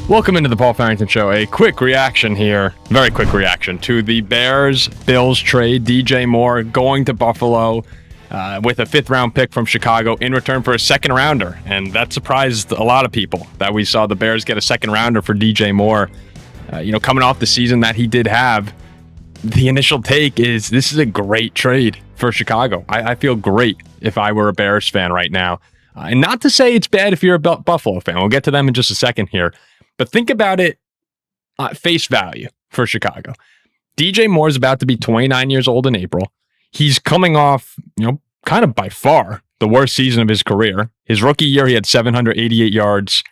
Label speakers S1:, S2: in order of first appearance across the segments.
S1: Welcome into the Paul Farrington Show. A quick reaction here, very quick reaction to the Bears-Bills trade. DJ Moore going to Buffalo with a fifth-round pick from Chicago in return for a second-rounder. And that surprised a lot of people that we saw the Bears get a second-rounder for DJ Moore. Coming off the season that he did have, the initial take is this is a great trade for Chicago. I feel great if I were a Bears fan right now. And not to say it's bad if you're a Buffalo fan. We'll get to them in just a second here. But think about it at face value for Chicago. DJ Moore is about to be 29 years old in April. He's coming off, kind of by far the worst season of his career. His rookie year, he had 788 yards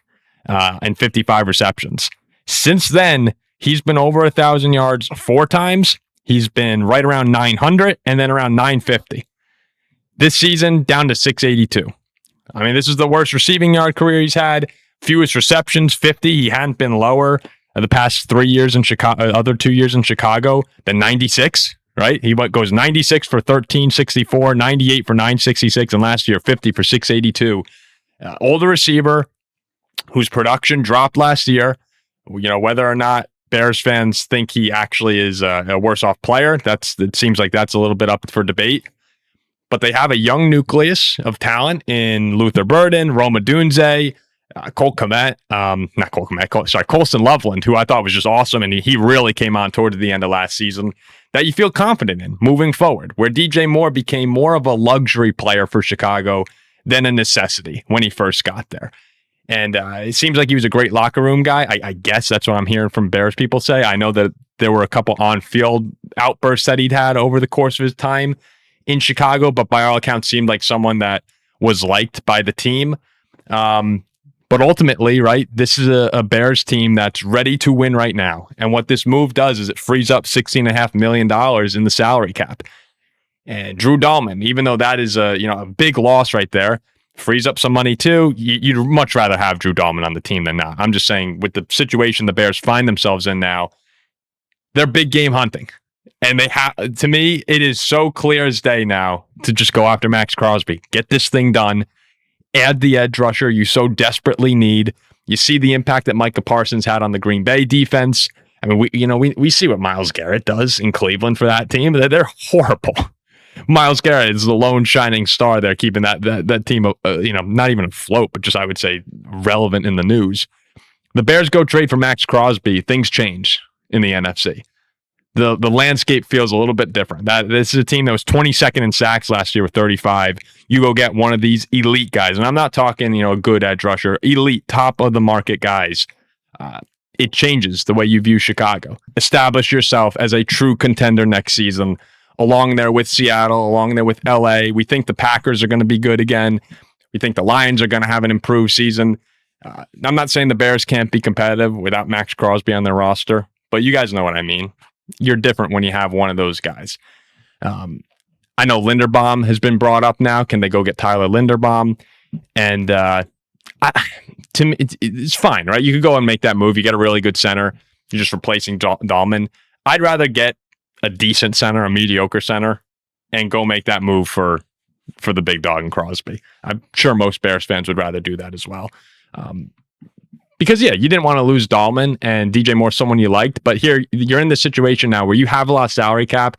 S1: and 55 receptions. Since then, he's been over 1,000 yards 4 times. He's been right around 900 and then around 950. This season, down to 682. I mean, this is the worst receiving yard career he's had. Fewest receptions, 50. He hadn't been lower the past 3 years in Chicago, other 2 years in Chicago than 96, right? He goes 96 for 1364, 98 for 966, and last year 50 for 682. Older receiver whose production dropped last year. Whether or not Bears fans think he actually is a worse off player, it seems like that's a little bit up for debate. But they have a young nucleus of talent in Luther Burden, Rome Odunze, Colston Loveland, who I thought was just awesome, and he really came on toward the end of last season, that you feel confident in moving forward, where DJ Moore became more of a luxury player for Chicago than a necessity when he first got there. And it seems like he was a great locker room guy. I guess that's what I'm hearing from Bears people say. I know that there were a couple on-field outbursts that he'd had over the course of his time in Chicago, but by all accounts seemed like someone that was liked by the team. But ultimately, right, this is a Bears team that's ready to win right now. And what this move does is it frees up $16.5 million in the salary cap. And Drew Dahlman, even though that is a big loss right there, frees up some money too. You'd much rather have Drew Dahlman on the team than not. I'm just saying, with the situation the Bears find themselves in now, they're big game hunting. And to me, it is so clear as day now to just go after Max Crosby. Get this thing done. Add the edge rusher you so desperately need. You see the impact that Micah Parsons had on the Green Bay defense. I mean, we see what Myles Garrett does in Cleveland for that team. They're horrible. Myles Garrett is the lone shining star there, keeping that team, not even afloat, but just, I would say, relevant in the news. The Bears go trade for Max Crosby. Things change in the NFC. The landscape feels a little bit different. This is a team that was 22nd in sacks last year with 35. You go get one of these elite guys, and I'm not talking, a good edge rusher, elite, top of the market guys. It changes the way you view Chicago. Establish yourself as a true contender next season, along there with Seattle, along there with LA. We think the Packers are going to be good again. We think the Lions are going to have an improved season. I'm not saying the Bears can't be competitive without Max Crosby on their roster, but you guys know what I mean. You're different when you have one of those guys. I know Linderbaum has been brought up now. Can they go get Tyler Linderbaum? And to me, it's fine, right? You could go and make that move. You get a really good center. You're just replacing Dahlman. I'd rather get a decent center, a mediocre center, and go make that move for the big dog in Crosby. I'm sure most Bears fans would rather do that as well. Because, you didn't want to lose Dahlman, and DJ Moore, someone you liked. But here, you're in this situation now where you have a lot of salary cap,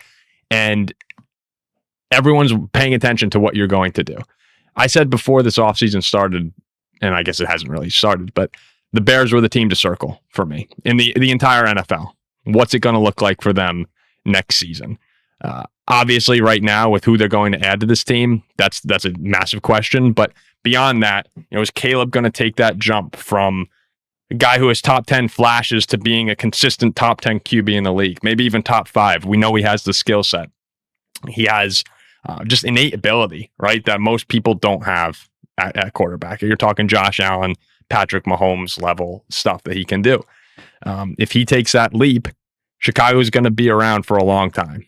S1: and everyone's paying attention to what you're going to do. I said before this offseason started, and I guess it hasn't really started, but the Bears were the team to circle for me in the entire NFL. What's it going to look like for them next season? Obviously, right now, with who they're going to add to this team, that's a massive question. But beyond that, is Caleb going to take that jump from a guy who has top 10 flashes to being a consistent top 10 QB in the league, maybe even top 5? We know he has the skill set. He has just innate ability, right, that most people don't have at quarterback. You're talking Josh Allen, Patrick Mahomes level stuff that he can do. If he takes that leap, Chicago is going to be around for a long time.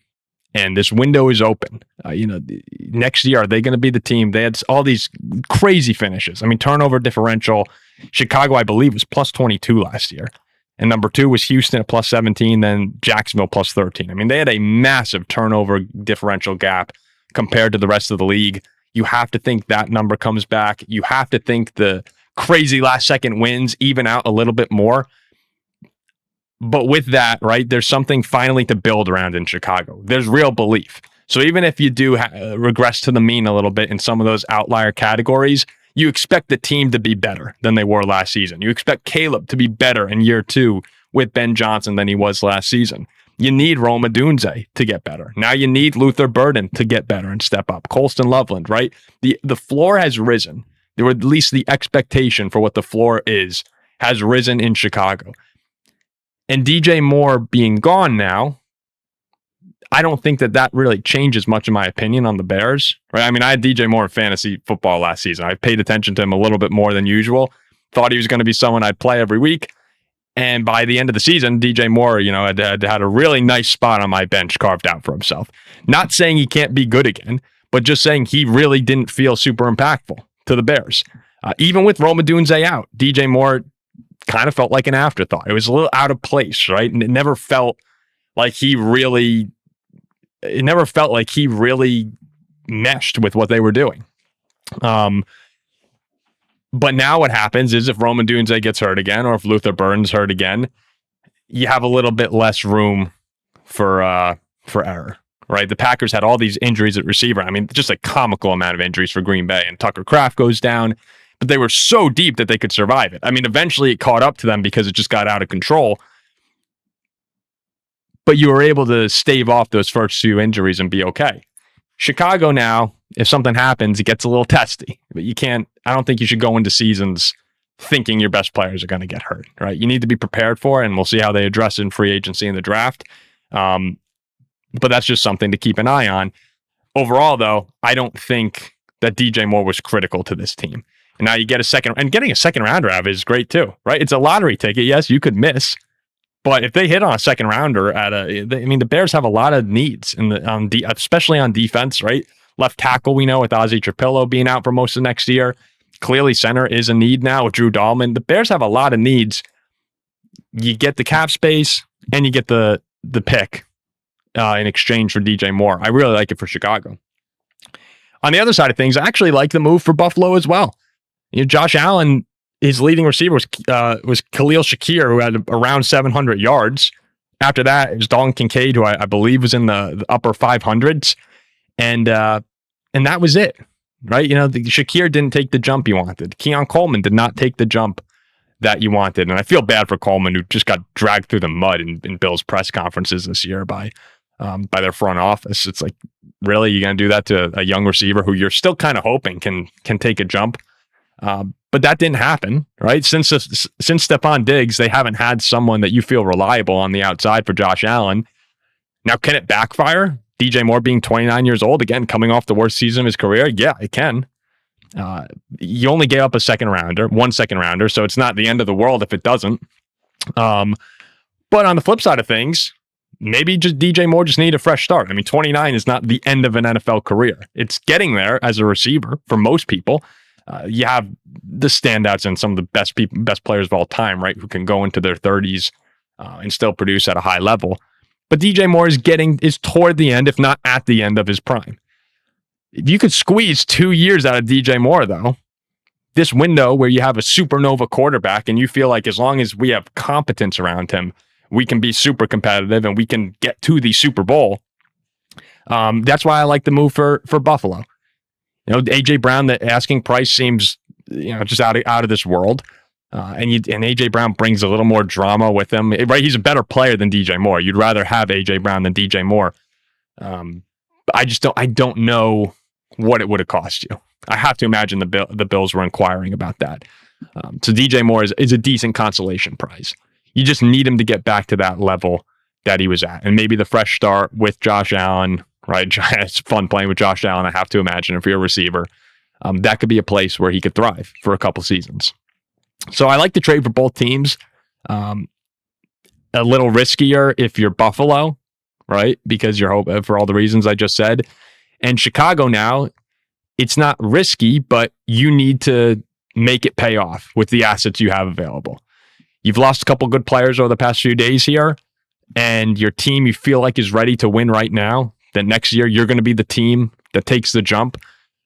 S1: And this window is open. Next year, are they going to be the team? They had all these crazy finishes. I mean, turnover differential. Chicago, I believe, was plus 22 last year. And number 2 was Houston at plus 17, then Jacksonville plus 13. I mean, they had a massive turnover differential gap compared to the rest of the league. You have to think that number comes back. You have to think the crazy last second wins even out a little bit more. But with that, right, there's something finally to build around in Chicago. There's real belief. So even if you do regress to the mean a little bit in some of those outlier categories, you expect the team to be better than they were last season. You expect Caleb to be better in year 2 with Ben Johnson than he was last season. You need Rome Odunze to get better. Now you need Luther Burden to get better and step up. Colston Loveland, right? The floor has risen. Or at least the expectation for what the floor is has risen in Chicago. And DJ Moore being gone now, I don't think that really changes much in my opinion on the Bears, right? I mean, I had DJ Moore in fantasy football last season. I paid attention to him a little bit more than usual. Thought he was going to be someone I'd play every week. And by the end of the season, DJ Moore, had a really nice spot on my bench carved out for himself. Not saying he can't be good again, but just saying he really didn't feel super impactful to the Bears. Even with Rome Odunze out, DJ Moore kind of felt like an afterthought. It was a little out of place, right? And it never felt like he really meshed with what they were doing. But now what happens is if Rome Odunze gets hurt again, or if Luther Burns hurt again, you have a little bit less room for error, right? The Packers had all these injuries at receiver. I mean, just a comical amount of injuries for Green Bay, and Tucker Kraft goes down, but they were so deep that they could survive it. I mean, eventually it caught up to them because it just got out of control. But you were able to stave off those first 2 injuries and be okay. Chicago now, if something happens, it gets a little testy. But I don't think you should go into seasons thinking your best players are going to get hurt, right? You need to be prepared for it, and we'll see how they address it in free agency and the draft. But that's just something to keep an eye on. Overall, though, I don't think that DJ Moore was critical to this team. And now you get getting a second rounder out of it is great too, right? It's a lottery ticket. Yes, you could miss. But if they hit on a second rounder the Bears have a lot of needs especially on defense, right? Left tackle, we know, with Ozzie Trapillo being out for most of next year. Clearly, center is a need now with Drew Dahlman. The Bears have a lot of needs. You get the cap space and you get the pick in exchange for DJ Moore. I really like it for Chicago. On the other side of things, I actually like the move for Buffalo as well. Josh Allen, his leading receiver was Khalil Shakir, who had around 700 yards. After that, it was Dalton Kincaid, who I believe was in the upper 500s. And that was it, right? Shakir didn't take the jump you wanted. Keon Coleman did not take the jump that you wanted. And I feel bad for Coleman, who just got dragged through the mud in Bill's press conferences this year by their front office. It's like, really, you're going to do that to a young receiver who you're still kind of hoping can take a jump? But that didn't happen, right? Since Stephon Diggs, they haven't had someone that you feel reliable on the outside for Josh Allen. Now, can it backfire? DJ Moore being 29 years old, again, coming off the worst season of his career? Yeah, it can. You only gave up one second rounder, so it's not the end of the world if it doesn't. But on the flip side of things, maybe just DJ Moore just need a fresh start. I mean, 29 is not the end of an NFL career. It's getting there as a receiver for most people. You have the standouts and some of the best players of all time, right, who can go into their 30s and still produce at a high level. But DJ Moore is toward the end, if not at the end of his prime. If you could squeeze 2 years out of DJ Moore, though, this window where you have a supernova quarterback and you feel like as long as we have competence around him, we can be super competitive and we can get to the Super Bowl. That's why I like the move for Buffalo. AJ Brown, the asking price seems, just out of this world. And AJ Brown brings a little more drama with him, right? He's a better player than DJ Moore. You'd rather have AJ Brown than DJ Moore. But I don't know what it would have cost you. I have to imagine the Bills were inquiring about that. So DJ Moore is a decent consolation prize. You just need him to get back to that level that he was at. And maybe the fresh start with Josh Allen, right? It's fun playing with Josh Allen, I have to imagine, if you're a receiver. That could be a place where he could thrive for a couple seasons. So I like the trade for both teams. A little riskier if you're Buffalo, right? Because you're for all the reasons I just said. And Chicago now, it's not risky, but you need to make it pay off with the assets you have available. You've lost a couple good players over the past few days here, and your team you feel like is ready to win right now. That next year you're going to be the team that takes the jump.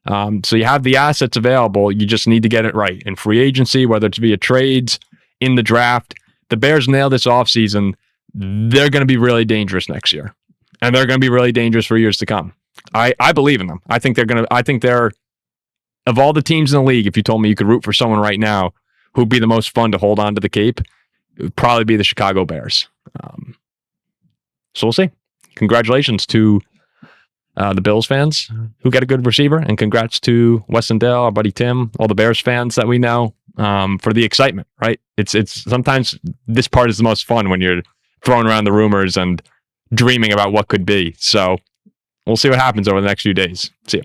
S1: So you have the assets available. You just need to get it right in free agency, whether it's via trades, in the draft. The Bears nail this offseason. They're going to be really dangerous next year. And they're going to be really dangerous for years to come. I believe in them. I think they're, of all the teams in the league, if you told me you could root for someone right now who'd be the most fun to hold on to the cape, it would probably be the Chicago Bears. So we'll see. Congratulations to the Bills fans who got a good receiver, and congrats to Weston Dale, our buddy Tim, all the Bears fans that we know, for the excitement, right? It's sometimes this part is the most fun when you're throwing around the rumors and dreaming about what could be. So we'll see what happens over the next few days. See you.